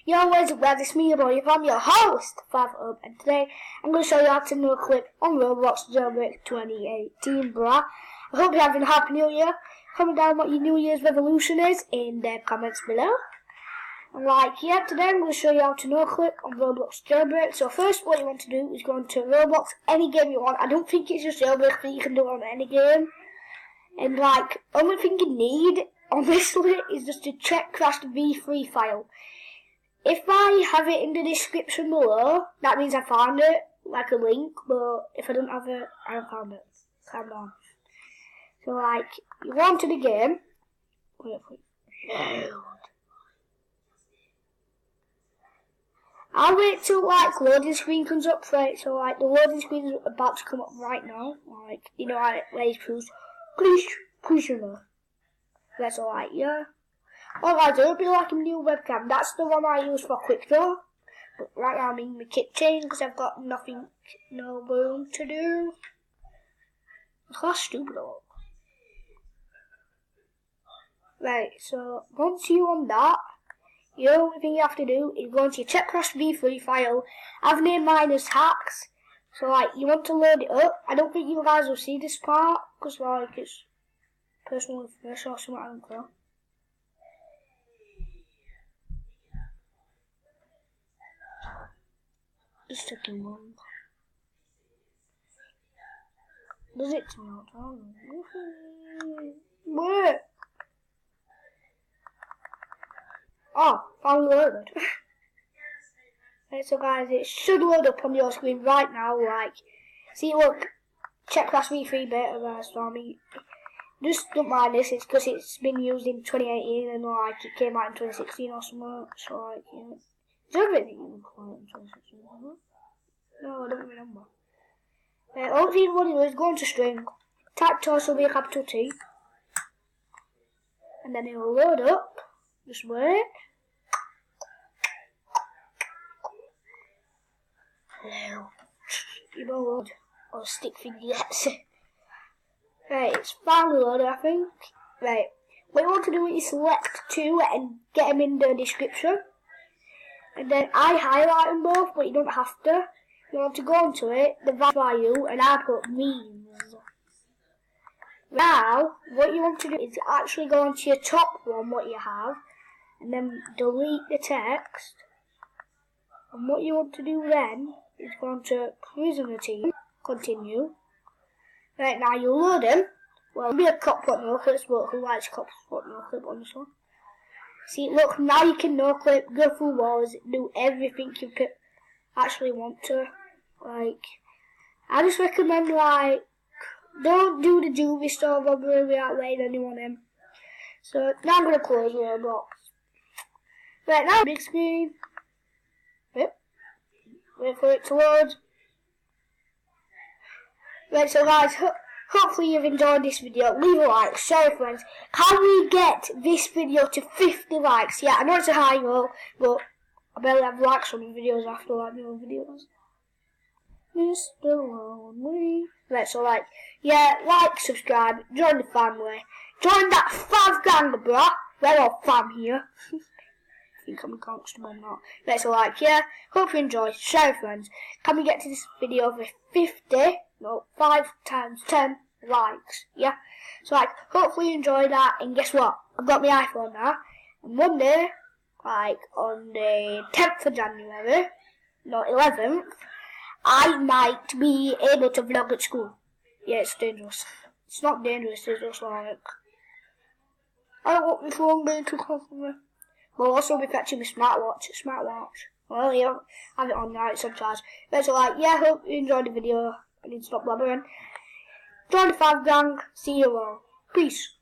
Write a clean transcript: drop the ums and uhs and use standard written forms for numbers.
Yo, where's it? Well, it's me, your boy. I'm your host, 5up, and today I'm going to show you how to noclip on Roblox Jailbreak 2018, bruh. I hope you're having a happy new year. Comment down what your New Year's resolution is in the comments below. And today I'm going to show you how to noclip on Roblox Jailbreak. So first, what you want to do is go into Roblox, any game you want. I don't think it's just Jailbreak, but you can do it on any game. And only thing you need, honestly, is just a check crashed v3 file. If I have it in the description below, that means I found it, like a link, but if I don't have it, I haven't found it. Calm down. So you go into the game. Wait for it. Load. I'll wait till loading screen comes up for it. So the loading screen is about to come up right now. You know where you push your know. That's alright, yeah. Alright, it'll be like a new webcam. That's the one I use for quick draw. But right now I'm in the kitchen because I've got no room to do. It's how stupid I look. Right, so once you're on that, the only thing you have to do is go into your checkcrash v3 file. I've named mine as hacks. So you want to load it up. I don't think you guys will see this part because it's personal information or something, I don't know. It's taking long. Does it turn out? Wait. Oh, finally loaded. Right, so guys, it should load up on your screen right now. See, look, check class v3 beta there, so just don't mind this. It's because it's been used in 2018 and it came out in 2016 or something. So yeah. Is there anything you can call it in 2016? No, I don't remember. All you want to do is go into string, type torso with a capital T, and then it'll load up. Just wait. Hello. You won't load. Or stick thing yes. Right, it's finally loaded, I think. Right, what you want to do is select two and get them in the description. And then I highlight them both, but you don't have to. You want to go into it, the value, and I put memes. Now, what you want to do is actually go into your top one, what you have, and then delete the text. And what you want to do then is go into prisoner team, continue. Right, now you load them. Well, it'll be a cop what noclip, but who likes cops what noclip on this one? See, look, now you can noclip, go through walls, do everything you could actually want to. I just recommend, don't do the juvie store robbery without letting anyone in. So, now I'm going to close Roblox. Right, now, big screen. Wait for it to load. Right, so guys, hopefully you've enjoyed this video. Leave a like, share with friends. Can we get this video to 50 likes? Yeah, I know it's a high goal, but I barely have likes on the videos after my own videos. Mr. Lonely. Right, so subscribe, join the family. Join that 5 gang, bruh. We're all fam here. I think I'm a gangster, I'm not. Right, so hope you enjoy, share with friends. Can we get to this video with 5 times 10 likes, yeah? So hopefully you enjoy that, and guess what? I've got my iPhone now, and one day, on the 10th of January, no, 11th, I might be able to vlog at school. Yeah, it's dangerous. It's not dangerous, it's just I don't want my phone being too close to me. We'll also be fetching my smartwatch. Well, yeah, I have it on now, it's on charge. But so hope you enjoyed the video. I need to stop blabbering. Join the 5 gang, see you all. Peace.